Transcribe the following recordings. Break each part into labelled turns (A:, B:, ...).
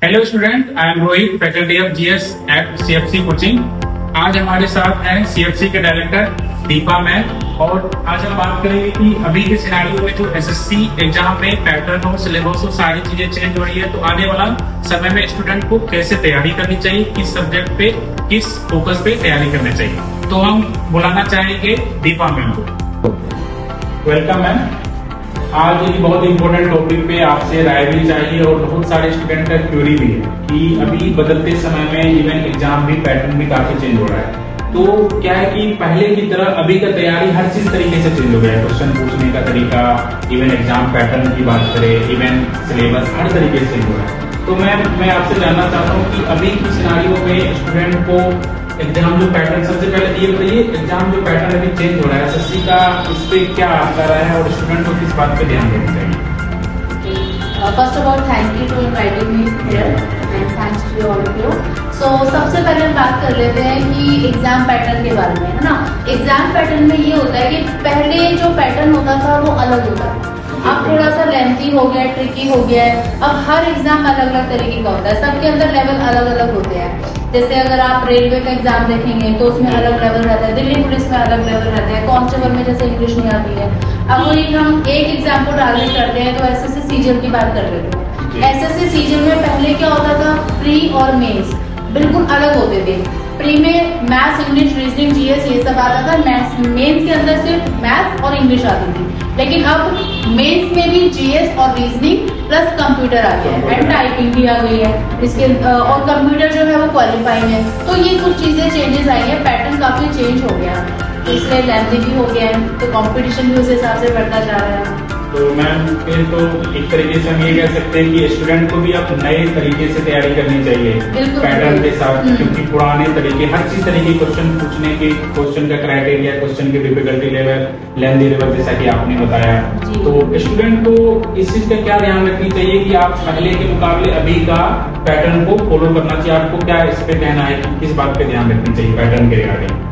A: Hello student, I am Rohit, faculty of GS at CFC coaching. आज हमारे साथ हैं सीएफसी के डायरेक्टर दीपा मैम और आज हम बात करेंगे कि अभी के सिनेरियो में जो एसएससी एग्जाम में पैटर्न हो, सिलेबस हो, सारी चीजें चेंज हो रही है, तो आने वाला समय में स्टूडेंट को कैसे तैयारी करनी चाहिए, किस सब्जेक्ट पे, किस फोकस पे तैयारी करनी चाहिए। तो हम बुलाना चाहेंगे दीपा मैम को। Welcome ma'am. आज एक बहुत इंपॉर्टेंट टॉपिक पे आपसे राय भी चाहिए और बहुत सारे स्टूडेंट का क्वेरी भी है कि अभी बदलते समय में इवन एग्जाम भी पैटर्न भी काफी चेंज हो रहा है। तो क्या है कि पहले की तरह अभी का तैयारी हर चीज तरीके से चेंज हो गया है। क्वेश्चन पूछने का तरीका, इवन एग्जाम पैटर्न की बात करें, इवन सिलेबस, हर तरीके से चेंज हो रहा है। तो मैं आपसे जानना चाहता हूँ कि अभी की सिनेरियो में स्टूडेंट को एग्जाम जो पैटर्न, सबसे पहले ये बताइए, एग्जाम जो पैटर्न अभी चेंज हो रहा है एसएससी का, इस पे क्या आता रहा है और स्टूडेंट को किस बात पे ध्यान देना चाहिए?
B: First of all thank you for inviting me here and thanks to all of you. So सबसे पहले हम बात कर लेते हैं कि एग्जाम पैटर्न के बारे में, है ना। एग्जाम पैटर्न में ये होता है कि पहले जो पैटर्न होता था वो अलग होता है, अब थोड़ा सा लेंथी हो गया, ट्रिकी हो गया है। अब हर एग्जाम अलग अलग तरीके का होता है, सबके अंदर लेवल अलग अलग होते हैं। जैसे अगर आप रेलवे का एग्जाम देखेंगे तो उसमें अलग लेवल रहता है, दिल्ली पुलिस में अलग लेवल रहता है, कांस्टेबल में जैसे इंग्लिश नहीं आती है। अब हम एक एग्जाम को टारगेट करते हैं तो एसएससी सीजीएल की बात कर लेते हैं। एसएससी सीजीएल में पहले क्या होता था, प्री और मेंस बिल्कुल अलग होते थे। प्री में मैथ्स, इंग्लिश, रीजनिंग, जीएस ये सब आता था। मेंस के अंदर सिर्फ मैथ्स और इंग्लिश आती थी, लेकिन अब मेंस में भी जीएस और रीजनिंग प्लस कंप्यूटर आ गया है एंड टाइपिंग भी आ गई है इसके, और कंप्यूटर जो है वो क्वालिफाइंग है। तो ये कुछ चीजें चेंजेस आई है, पैटर्न काफी चेंज हो गया है, तो इसलिए लेंथी भी हो गया है, तो कंपटीशन भी उस हिसाब से बढ़ता जा रहा है।
A: तो मैम फिर तो एक तरीके से हम ये कह सकते हैं कि स्टूडेंट को भी अब नए तरीके से तैयारी करनी चाहिए पैटर्न के साथ, क्योंकि पुराने तरीके, हर चीज तरीके क्वेश्चन पूछने के, क्वेश्चन का क्राइटेरिया, क्वेश्चन की डिफिकल्टी लेवल, लेंथी लेवल, जैसा कि आपने बताया। तो स्टूडेंट को इस चीज का क्या ध्यान रखनी चाहिए कि आप पहले के मुकाबले अभी का पैटर्न को फॉलो करना चाहिए? आपको क्या इस पे कहना है कि किस बात पे ध्यान रखनी चाहिए पैटर्न के रिगार्डिंग?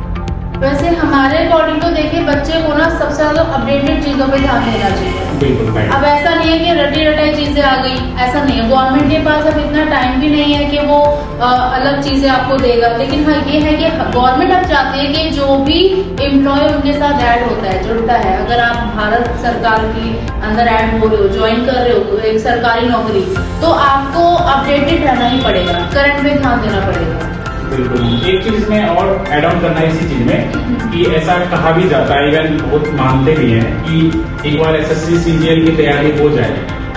B: वैसे हमारे अकॉर्डिंग तो देखिए, बच्चे को ना सबसे ज्यादा अपडेटेड चीजों पे ध्यान देना चाहिए।
A: बिल्कुल।
B: अब ऐसा नहीं है कि रटी रटाई चीजें आ गई, ऐसा नहीं है। गवर्नमेंट के पास अब इतना टाइम भी नहीं है कि वो अलग चीजें आपको देगा, लेकिन हाँ ये है कि गवर्नमेंट अब चाहती है कि जो भी एम्प्लॉय उनके साथ ऐड होता है, जुड़ता है, अगर आप भारत सरकार की अंदर ऐड हो रहे हो, ज्वाइन कर रहे हो एक सरकारी नौकरी, तो आपको अपडेटेड रहना ही पड़ेगा, करंट में ध्यान देना पड़ेगा।
A: बिल्कुल। एक चीज में और एड ऑन करना है इसी चीज में कि ऐसा कहा भी जाता है, इवन बहुत मानते भी हैं कि एक बार एसएससी सीजीएल की तैयारी हो जाए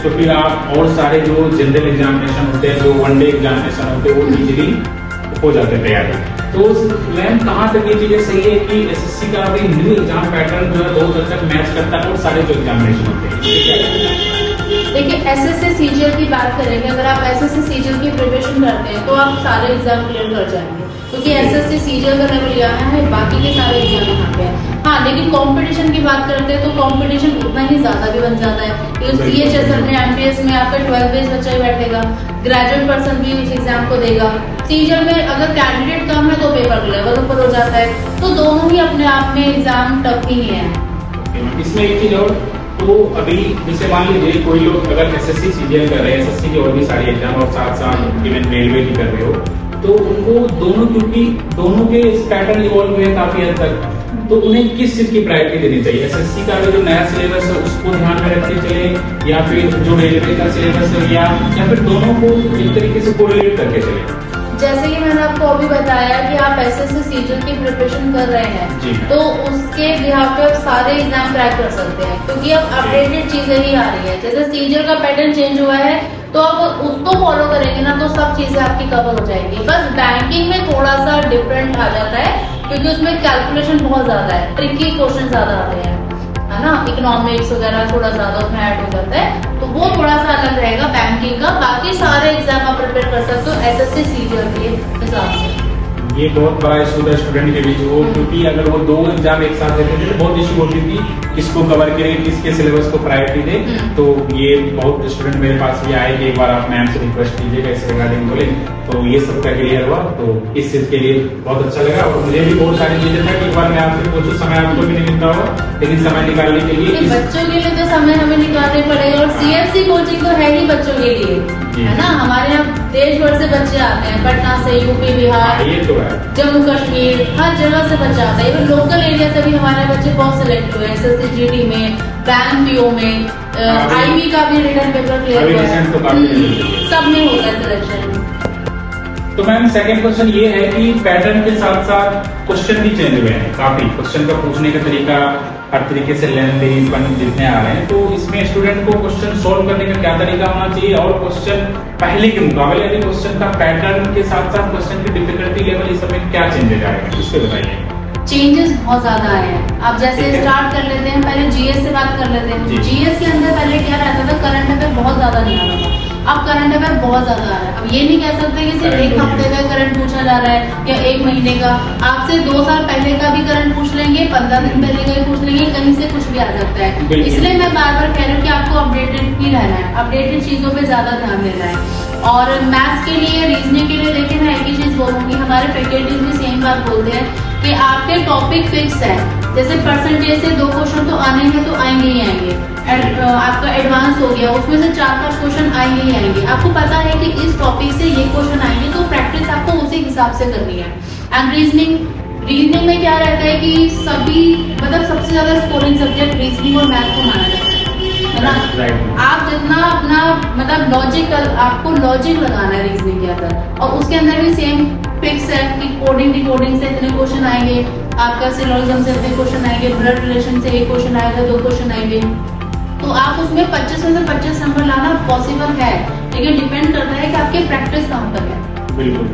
A: तो फिर आप और सारे जो जनरल एग्जामिनेशन होते हैं, जो वनडे एग्जामिनेशन होते हैं, वो इजीली हो जाते हैं तैयारी। तो मैम कहाँ तक ये चीजें सही है कि एसएससी का अभी न्यू एग्जाम पैटर्न जो है बहुत हद तक मैच करता है और सारे जो एग्जामिनेशन होते हैं?
B: देखिए, एसएससी सीजीएल की बात करेंगे, अगर आप एसएससी सीजीएल की प्रिपरेशन करते हैं तो आप सारे एग्जाम क्लियर कर जाएंगे, क्योंकि एसएससी सीजीएल का लेवल यहाँ है, बाकी के सारे एग्जाम यहाँ पे है। हाँ, लेकिन कंपटीशन की बात करते हैं तो कंपटीशन उतना ही ज्यादा भी बन जाता है। सीएचएसएल में, एमटीएस में आपका 12 बेस बच्चा ही बैठेगा, ग्रेजुएट पर्सन भी उस एग्जाम को देगा। सीजीएल में अगर कैंडिडेट कम है तो पेपर लेवल ऊपर हो जाता है, तो दोनों ही अपने आप में एग्जाम टफ ही है।
A: इसमें एक चीज और, तो अभी जैसे मान लीजिए कोई लोग अगर एसएससी सीजीएल कर रहे हैं, एसएससी की और भी सारी एग्जाम और साथ साथ इवन रेलवे की कर रहे हो, तो उनको दोनों, क्योंकि दोनों के पैटर्न इवॉल्व हुए हैं काफी हद तक, तो उन्हें किस चीज की प्रायोरिटी देनी चाहिए? एसएससी का जो नया सिलेबस है उसको ध्यान में रखते चले, या फिर जो रेलवे का सिलेबस है, या फिर दोनों को एक तरीके से कोरिलेट करके चले?
B: जैसे कि मैंने आपको अभी बताया कि आप एसएससी सीजीएल की प्रिपरेशन कर रहे हैं, तो उसके बिहाफ पे आप सारे एग्जाम क्रैक कर सकते हैं, क्योंकि अब अपडेटेड चीजें ही आ रही है। जैसे सीजीएल का पैटर्न चेंज हुआ है, तो आप उसको फॉलो करेंगे ना तो सब चीजें आपकी कवर हो जाएंगी। बस बैंकिंग में थोड़ा सा डिफरेंट आ जाता है, क्योंकि उसमें कैलकुलेशन बहुत ज्यादा है, ट्रिकी क्वेश्चन ज्यादा आते हैं, है ना। इकोनॉमिक्स वगैरह थोड़ा ज्यादा उसमें ऐड हो जाता है, तो वो थोड़ा सा अलग रहेगा बैंकिंग का। बाकी सारे एग्जाम आप प्रिपेयर कर सकते हो एसएससी सीजीएल के हिसाब से।
A: ये बहुत बड़ा इशू था स्टूडेंट के बीच वो, क्योंकि अगर वो दो एग्जाम एक साथ देते थे तो बहुत इशू होती थी, किसको कवर करें, किसके सिलेबस को प्रायोरिटी दे। तो ये बहुत स्टूडेंट मेरे पास ये आए कि एक बार आप मैम से रिक्वेस्ट कीजिएगा इस रिगार्डिंग बोले, तो ये सबका क्लियर हुआ। तो इस चीज के लिए बहुत अच्छा लगा, और मुझे भी बहुत सारी चीजें था कि एक बार मैं आपसे पूछूं, समय आपको भी नहीं मिलता होगा, लेकिन समय निकालने के लिए
B: बच्चों के लिए तो समय हमें निकालना पड़ेगा, और सीएफसी कोचिंग तो है ही बच्चों के लिए, है ना। हमारे यहाँ देश भर से बच्चे आते हैं, पटना से, यूपी, बिहार,
A: ये तो है।
B: जम्मू कश्मीर, हर जगह से बच्चे आते हैं। इवन लोकल एरिया से भी हमारे बच्चे बहुत सिलेक्ट हुए हैं, SSC GT में, बैंक PO में, IB का भी रिटर्न पेपर क्लियर हुआ है, सब में होता है सिलेक्शन।
A: तो मैम सेकंड क्वेश्चन ये है कि पैटर्न के साथ साथ क्वेश्चन भी चेंज हुए हैं काफी। क्वेश्चन का पूछने का तरीका हर तरीके से लेंथी जितने आ रहे हैं, तो इसमें स्टूडेंट को क्वेश्चन सोल्व करने का क्या तरीका होना चाहिए, और क्वेश्चन पहले के मुकाबले यदि क्वेश्चन का पैटर्न के साथ साथ क्वेश्चन की डिफिकल्टी लेवल इस समय क्या चेंजेस आएगा, इसको बताइए।
B: चेंजेस बहुत ज्यादा आए हैं। आप जैसे स्टार्ट कर लेते हैं, पहले GS से बात कर लेते हैं। GS के अंदर पहले क्या रहता था, करंट अफेयर बहुत ज्यादा नहीं आता था। अब करंट अफेयर बहुत ज्यादा आ रहा है। अब ये नहीं कह सकते कि सिर्फ एक हफ्ते का करंट पूछा जा रहा है या एक महीने का। आपसे 2 साल पहले का भी करंट पूछ लेंगे, 15 दिन पहले का भी पूछ लेंगे, कहीं से कुछ भी आ सकता है। इसलिए मैं बार बार कह रही हूँ कि आपको अपडेटेड ही रहना है, अपडेटेड चीजों पे ज्यादा ध्यान देना है। और मैथ्स के लिए, रीजनिंग के लिए देखिए, मैं एक ही चीज बोलूंगी, हमारे फैकल्टीज भी सेम बात बोलते हैं कि आपके टॉपिक फिक्स है। जैसे परसेंटेज से 2 क्वेश्चन तो आने हैं, तो आएंगे ही आएंगे। आपका एडवांस हो गया, उसमें से 4-5 क्वेश्चन आएंगे ही आएंगे। आपको पता है कि इस टॉपिक से ये क्वेश्चन आएंगे, तो प्रैक्टिस आपको उसी हिसाब से करनी है। एंड रीजनिंग में क्या रहता है कि सभी, मतलब सबसे ज्यादा स्कोरिंग सब्जेक्ट रीजनिंग और मैथ को माना जाता है ना। आप जितना अपना मतलब लॉजिकल, आपको लॉजिक लगाना है रीजनिंग के अंदर, और उसके अंदर भी सेम फिक्स है कि कोडिंग डिकोडिंग से इतने क्वेश्चन आएंगे, आपका सिलोजिज्म से इतने क्वेश्चन आएंगे, ब्लड रिलेशन से 1 क्वेश्चन आएगा, 2 क्वेश्चन आएंगे। तो आप उसमें 25 में से 25 नंबर लाना पॉसिबल है, लेकिन डिपेंड करता है कि आपकी प्रैक्टिस कहाँ तक है।
A: बिल्कुल।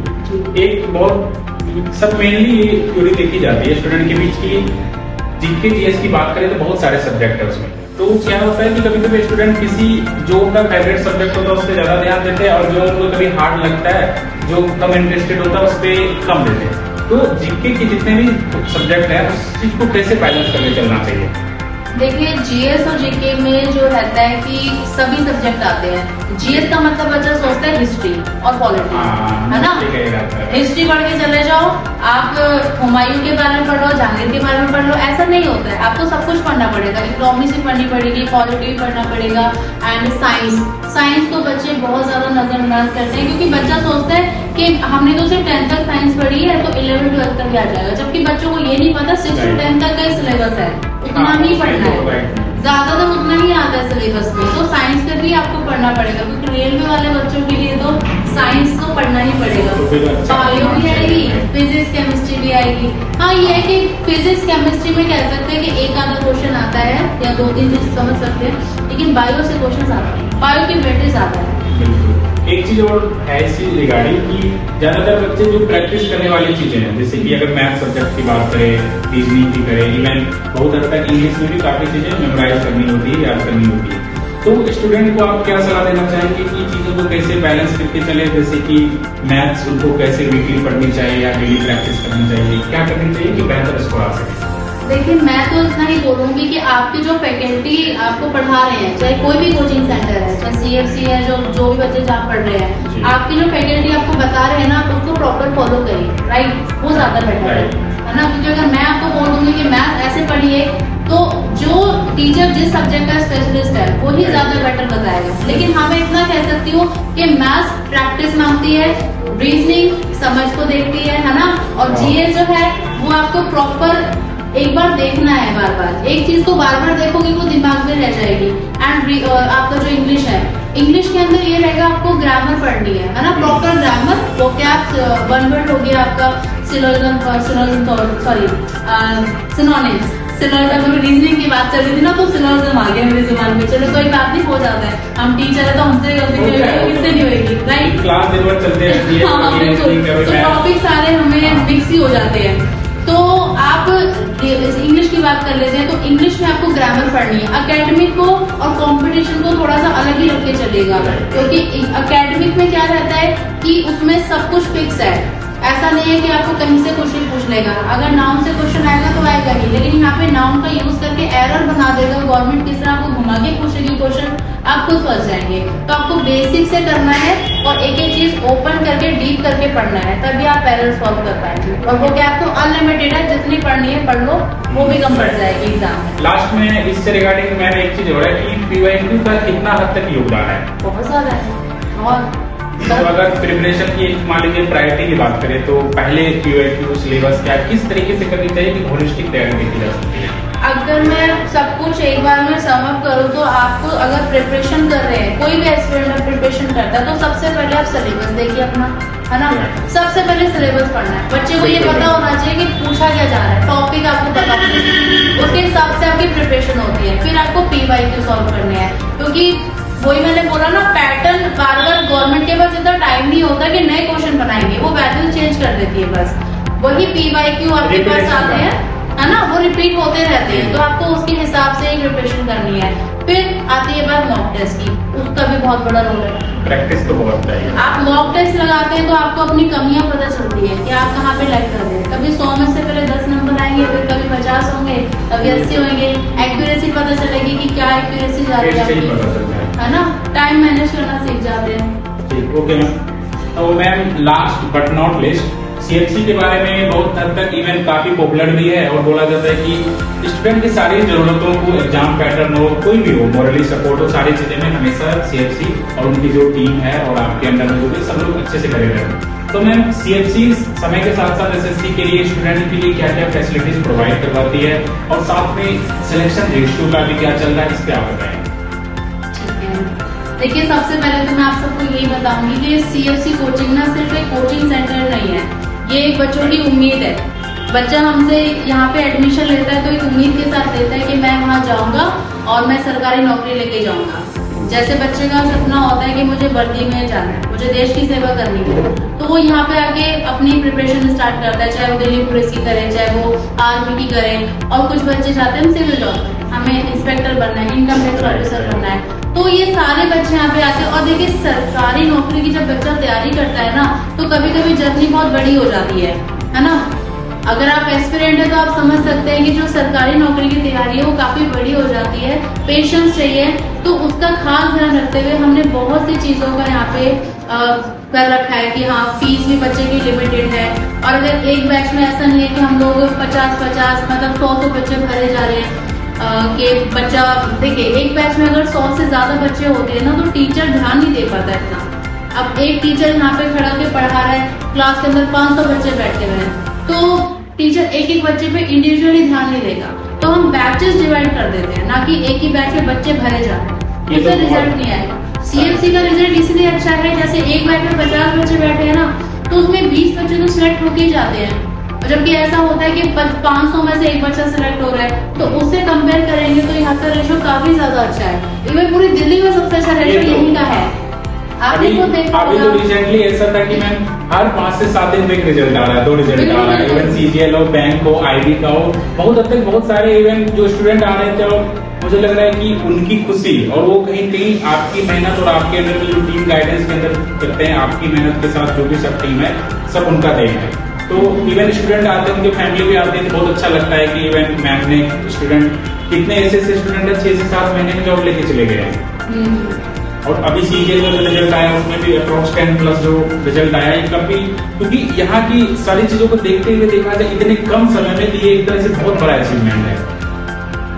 A: एक बहुत सब मेनली ये थ्योरी देखी जाती है स्टूडेंट के बीच की, जीके GS की बात करें तो बहुत सारे सब्जेक्ट है उसमें। तो क्या होता है कि कभी कभी स्टूडेंट किसी जो उनका फेवरेट सब्जेक्ट होता है उस पर ज्यादा ध्यान देते हैं, और जो उनको कभी हार्ड लगता है, जो कम इंटरेस्टेड होता है, उस पर कम देते हैं। तो जीके के जितने भी सब्जेक्ट है उस चीज को कैसे बैलेंस करके चलना चाहिए?
B: देखिए, GS और GK में जो रहता है कि सभी सब्जेक्ट आते हैं। GS का मतलब बच्चा सोचता है हिस्ट्री और पॉलिटिक्स, है ना। हिस्ट्री पढ़ के चले जाओ, आप हुमायूं के बारे में पढ़ लो, जहांगीर के बारे में पढ़ लो, ऐसा नहीं होता है। आपको सब कुछ पढ़ना पड़ेगा, इकोनॉमिक्स भी पढ़नी पड़ेगी, पॉलिटी भी पढ़ना पड़ेगा, एंड साइंस को बच्चे बहुत ज्यादा नजरअंदाज करते हैं, क्योंकि बच्चा सोचता है कि हमने तो सिर्फ 10th तक साइंस पढ़ी है, तो 11th 12th तक भी आ जाएगा, जबकि बच्चों को ये नहीं पता 6 से 10 तक का सिलेबस है, उतना ही पढ़ना है, ज्यादा तो उतना ही आता है सिलेबस में। तो साइंस का भी आपको पढ़ना पड़ेगा, क्योंकि रेलवे वाले बच्चों के लिए तो साइंस तो पढ़ना ही पड़ेगा। बायो भी आएगी, फिजिक्स केमिस्ट्री भी आएगी। हाँ, ये है कि फिजिक्स केमिस्ट्री में कह सकते हैं कि एक आधा क्वेश्चन आता है या 2-3 चीज समझ सकते हैं, लेकिन बायो से क्वेश्चन आते हैं, बायो की वेटेज आता है।
A: एक चीज और है इसी रिगार्डिंग कि ज्यादातर बच्चे जो प्रैक्टिस करने वाली चीजें हैं, जैसे कि अगर मैथ सब्जेक्ट की बात करें, रीजनिंग की करें, इवन बहुत हद तक इंग्लिश में भी काफी चीजें मेमोराइज करनी होती है, याद करनी होती है। तो स्टूडेंट को आप क्या सलाह देना चाहेंगे कि चीजों को कैसे बैलेंस करके चले, जैसे कि मैथ्स उनको कैसे वीकली पढ़नी चाहिए या डेली प्रैक्टिस करनी चाहिए, क्या करनी चाहिए कि बेहतर स्कोर आ सके?
B: देखिए, मैं तो इतना ही बोलूंगी कि आपके जो फैकल्टी आपको पढ़ा रहे हैं, चाहे कोई भी कोचिंग सेंटर है, चाहे CFC है, जो भी बच्चे जहाँ पढ़ रहे हैं, आपकी जो फैकल्टी आपको बता रहे हैं ना, आप उसको प्रॉपर फॉलो करिए, राइट, वो ज्यादा बेटर है ना। क्योंकि अगर मैं आपको बोल दूंगी कि मैथ ऐसे पढ़िए, तो जो टीचर जिस सब्जेक्ट का स्पेशलिस्ट है वही ज्यादा बेटर बताएगा। लेकिन हाँ, मैं इतना कह सकती हूँ कि मैथ्स प्रैक्टिस मांगती है, रीजनिंग समझ को देखती है ना, और GS जो है वो आपको प्रॉपर एक बार देखना है, बार बार एक चीज को बार बार देखोगे वो दिमाग में रह जाएगी। एंड आपका जो इंग्लिश है, इंग्लिश के अंदर ये रहेगा, आपको ग्रामर पढ़नी है ना, proper grammar, vocab, one word हो गया आपका, सिनोनिम्स। सिनोनिम्स रीजनिंग की बात चल रही थी ना, तो सिनोनिम्स आ गया मेरे जुबान में। चलो कोई बात नहीं, हो जाता है, हम टीचर है तो हमसे किससे नहीं होगी, राइट।
A: क्लास दिन भर चलते रहती है।
B: हाँ, बिल्कुल। तो टॉपिक सारे हमें मिक्स ही हो जाते हैं। तो आप इंग्लिश की बात कर लेते हैं, तो इंग्लिश में आपको ग्रामर पढ़नी है। एकेडमिक को और कंपटीशन को थोड़ा सा अलग ही रख के चलेगा, क्योंकि एकेडमिक में क्या रहता है कि उसमें सब कुछ फिक्स है। ऐसा नहीं है कि आपको कहीं से क्वेश्चन पूछ लेगा, अगर नाउन से क्वेश्चन आएगा तो आएगा ही, लेकिन यहाँ पे नाउन का यूज करके एरर बना देगा गवर्नमेंट, किस तरह आपको घुमा के पूछेगी क्वेश्चन, आप खुद फंस जाएंगे। तो आपको बेसिक से करना है और एक एक चीज ओपन करके डीप करके पढ़ना है, तभी आप एरर सॉल्व कर पाएंगे। और वो क्या आपको अनलिमिटेड है, जितनी पढ़नी है पढ़ लो, वो भी कम पड़ जाएगी एग्जाम में।
A: लास्ट में इससे रिगार्डिंग मैम एक चीज हो रहा है कि PYQ का कितना हद तक योगदान है?
B: बहुत ज्यादा है, और
A: तो अगर प्रिपरेशन की मान लीजिए प्रायोरिटी की बात करें तो पहले पीवाईक्यू सिलेबस क्या किस तरीके से करनी चाहिए कि होलिस्टिक तैयारी की जा सकती है?
B: अगर मैं सब कुछ एक बार में सम अप करूँ तो आपको अगर प्रिपरेशन कर रहे हैं, कोई भी एस्पिरेंट प्रिपरेशन करता है तो सबसे पहले आप सिलेबस देखिए अपना, है ना। सबसे पहले सिलेबस पढ़ना है, बच्चे को ये पता होना चाहिए कि पूछा क्या जा रहा है, टॉपिक आपको पता होना चाहिए, उसके हिसाब से आपकी प्रिपरेशन होती है। फिर आपको पीवाईक्यू सॉल्व करने हैं, क्योंकि वही मैंने बोला ना, पैटर्न बार बार गवर्नमेंट के पास इतना टाइम नहीं होता कि नए क्वेश्चन बनाएंगे, वो वैल्यू चेंज कर देती है बस। वही पीवाईक्यू आपके पास आते हैं, है ना, वो रिपीट होते रहते हैं, तो आपको उसके हिसाब से ही प्रिपरेशन करनी है। फिर आती है बात मॉक टेस्ट की, उसका भी बहुत बड़ा रोल है।
A: प्रैक्टिस तो बहुत चाहिए।
B: आप मॉक टेस्ट लगाते हैं तो आपको अपनी कमियां पता चलती है कि आप कहाँ पे लैग कर रहे हैं। कभी 100 में से पहले 10 नंबर आएंगे, फिर कभी 50 होंगे, कभी 80 होंगे। एक्यूरेसी पता चलेगी कि क्या एक्यूरेसी जा रही है, है ना, टाइम मैनेज करना सीख जाते हैं।
A: ठीक, ओके मैम। तो ma'am last but not list, CFC के बारे में बहुत हद तक इवेंट काफी पॉपुलर भी है और बोला जाता है कि स्टूडेंट की सारी जरूरतों को, एग्जाम पैटर्न हो, कोई भी हो, मॉरली सपोर्ट हो, सारी चीजें में हमेशा सीएफसी और उनकी जो टीम है और आपके अंडर में जो भी सब लोग अच्छे से करे रहे हैं। तो मैम सीएफसी समय के साथ साथ एसएससी के लिए स्टूडेंट के लिए क्या क्या फैसिलिटीज प्रोवाइड करवाती है और साथ में सिलेक्शन रेशियो का भी क्या चल रहा है, इस पे आप बताएं।
B: देखिए, सबसे पहले तो मैं आप सबको यही बताऊंगी कि सीएफसी कोचिंग ना सिर्फ एक कोचिंग सेंटर नहीं है, ये एक बच्चों की उम्मीद है। बच्चा हमसे यहाँ पे एडमिशन लेता है तो एक उम्मीद के साथ लेता है कि मैं वहाँ जाऊंगा और मैं सरकारी नौकरी लेके जाऊंगा। जैसे बच्चे का सपना होता है कि मुझे वर्दी में जाना है, मुझे देश की सेवा करनी है, तो वो यहाँ पे आके अपनी प्रिपरेशन स्टार्ट करता है, चाहे वो दिल्ली पुलिस की करे, चाहे वो आर्मी की करे, और कुछ बच्चे चाहते हैं सिविल जॉब, हमें इंस्पेक्टर बनना है, इनकम टैक्स ऑफिसर बनना है। तो ये सारे बच्चे यहाँ पे आते हैं। और देखिए, सरकारी नौकरी की जब बच्चा तैयारी करता है ना, तो कभी कभी जर्नी बहुत बड़ी हो जाती है ना। अगर आप एस्पिरेंट है तो आप समझ सकते हैं कि जो सरकारी नौकरी की तैयारी है वो काफी बड़ी हो जाती है, पेशेंस चाहिए। तो उसका खास ध्यान रखते हुए हमने बहुत सी चीजों का यहाँ पे कर रखा है कि हाँ, फीस भी बच्चे की लिमिटेड है। और अगर एक बैच में ऐसा नहीं है कि हम लोग 50-50 मतलब 100 बच्चे भरे जा रहे हैं कि बच्चा, देखिए एक बैच में अगर 100 से ज्यादा बच्चे होते हैं ना तो टीचर ध्यान नहीं दे पाता इतना। अब एक टीचर यहाँ पे खड़ा होकर पढ़ा रहा है, क्लास के अंदर 500 बच्चे बैठे हुए हैं, तो टीचर एक एक बच्चे पे इंडिविजुअली ध्यान नहीं देगा। तो हम बैचेस डिवाइड कर देते हैं, ना कि एक ही बैच में बच्चे भरे जा रहे हैं, उससे रिजल्ट नहीं आएगा। सीएफसी का रिजल्ट इसलिए अच्छा है, जैसे एक बैच में 50 बच्चे बैठे हैं ना, तो उसमें 20 बच्चे तो सिलेक्ट होके ही जाते हैं। जबकि ऐसा होता है कि 500 में से एक बच्चा सिलेक्ट हो रहा है, तो उससे कंपेयर करेंगे तो यहाँ का रेशो काफी ज्यादा अच्छा है। इवन पूरी दिल्ली में सबसे अच्छा रेशो यहीं का है।
A: अभी तो रिसेंटली ऐसा था कि मैम हर 5 से 7 दिन में एक रिजल्ट आ रहा है, 2 रिजल्ट आ रहा है, इवन सीजीएल हो, बैंक हो, आईबी का हो, बहुत हद तक बहुत सारे इवन जो स्टूडेंट आ रहे थे और मुझे लग रहा है कि उनकी खुशी और वो कहीं कहीं आपकी मेहनत और आपके अंदर में जो टीम गाइडेंस के अंदर करते हैं, आपकी मेहनत के साथ जो भी सब टीम है, सब उनका देन है। तो इवन स्टूडेंट आते हैं, उनके फैमिली भी आते हैं, तो बहुत अच्छा लगता है कि इवन मैम ने स्टूडेंट, कितने ऐसे स्टूडेंट है 6 से 7 महीने में जॉब लेके चले गए हैं। और अभी सीजीएल का जो रिजल्ट आया उसमें भी अप्रॉक्स 10+ जो रिजल्ट आया है कभी, क्योंकि यहाँ की सारी चीजों को देखते हुए देखा जाए इतने कम समय में ये एक तरह से बहुत बड़ा अचीवमेंट है।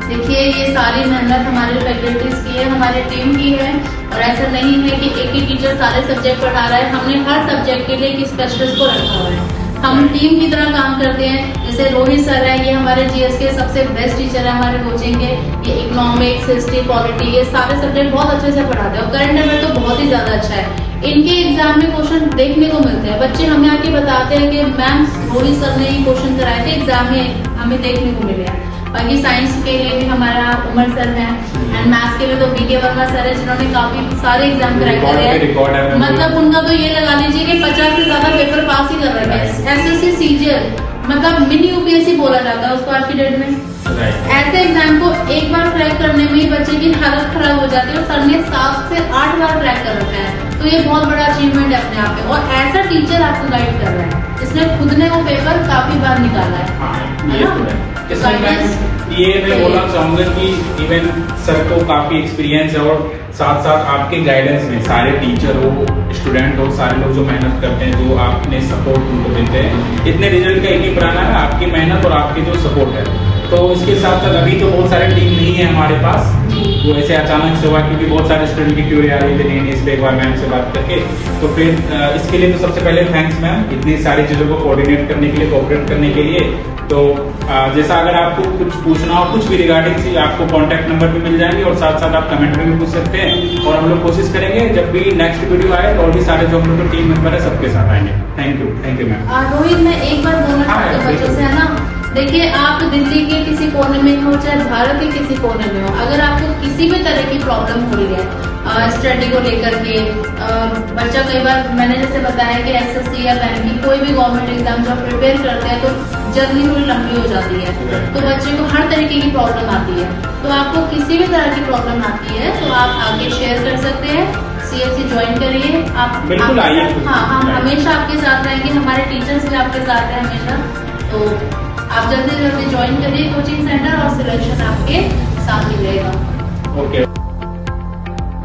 B: देखिए, ये सारी मेहनत हमारे फैकल्टीज की है, हमारे टीम की है, और ऐसा नहीं है कि एक ही टीचर सारे सब्जेक्ट पढ़ा रहा है। हमने हर सब्जेक्ट के लिए एक स्पेशलिस्ट को रखा हुआ है, हम टीम की तरह काम करते हैं। जैसे रोहित सर है, ये हमारे जीएस के सबसे बेस्ट टीचर है हमारे कोचिंग के, ये इकोनॉमिक्स, हिस्ट्री, पॉलिटी, ये सारे सब्जेक्ट बहुत अच्छे से पढ़ाते हैं और करंट अफेयर तो बहुत ही ज्यादा अच्छा है। इनके एग्जाम में क्वेश्चन देखने को मिलते हैं, बच्चे हमें आके बताते हैं कि मैम रोहित सर ने ये क्वेश्चन कराए थे एग्जाम में, हमें देखने को मिले हैं। बाकी साइंस के लिए भी हमारा उमर सर है, एंड मैथ्स के लिए तो बीके वर्मा सर है, जिन्होंने काफी सारे एग्जाम क्रैक करे हैं। मतलब उनका तो ये लगा लीजिए कि 50 से ज्यादा पेपर पास ही कर रहे हैं। एसएससी सीजीएल मतलब मिनी यूपीएससी बोला जाता है उसको आज की डेट में। ऐसे एग्जाम को एक बार क्रैक करने में ही बच्चे की हालत खराब हो जाती है, और सर ने 7 से 8 बार क्रैक कर रखा है, तो ये बहुत बड़ा अचीवमेंट है अपने आप में। और ऐसा टीचर आपको गाइड कर रहा है, इसने खुद ने वो पेपर काफी बार निकाला है।
A: ये मैं बोलना चाहूंगा कि इवन सर को काफी एक्सपीरियंस है और साथ साथ आपके गाइडेंस में सारे टीचर हो, स्टूडेंट हो, सारे लोग जो मेहनत करते हैं, जो आपने सपोर्ट उनको देते हैं, इतने रिजल्ट का एक ही प्राण है आपकी मेहनत और आपकी जो सपोर्ट है। तो इसके साथ साथ अभी तो बहुत सारे टीम नहीं है हमारे पास, वो ऐसे अचानक से हुआ क्योंकि बहुत सारे स्टूडेंट की क्यूरी आ रही थी नहीं इस पे एक बार मैम से बात करके। तो फिर इसके लिए तो सबसे पहले थैंक्स मैम, इतनी सारी चीज़ों को कोऑर्डिनेट करने के लिए, कोऑपरेट करने के लिए। तो जैसा अगर आपको कुछ पूछना हो कुछ भी रिगार्डिंग से, आपको कॉन्टैक्ट नंबर भी मिल जाएंगे और साथ साथ आप कमेंट में भी पूछ सकते हैं। और हम लोग कोशिश करेंगे जब भी नेक्स्ट वीडियो आए तो और भी सारे जो हम लोग टीम मेंबर है सबके साथ आएंगे। Thank you ma'am.
B: रोहित, मैं एक बार बोलना चाहती हूँ बच्चों से, है ना, देखिए आप दिल्ली के किसी कोने में हो चाहे भारत के किसी कोने में हो, अगर आपको किसी भी तरह की प्रॉब्लम हो रही है स्टडी को लेकर के, बच्चा कई बार मैंने जैसे बताया कि एसएससी या बैंकिंग कोई भी गवर्नमेंट एग्जाम जब प्रिपेयर करते हैं तो जर्नी थोड़ी लंबी हो जाती है, तो बच्चे को हर तरीके की प्रॉब्लम आती है। तो आपको किसी भी तरह की प्रॉब्लम आती है तो आप आगे शेयर कर सकते हैं, सीएफसी ज्वाइन करिए आप।
A: बिल्कुल आइए।
B: हाँ, हम हमेशा आपके साथ रहेंगे, हमारे टीचर्स भी आपके साथ हैं हमेशा। तो आप जल्दी जल्दी ज्वाइन करिए कोचिंग सेंटर और सिलेक्शन आपके साथ ही रहेगा।
A: ओके।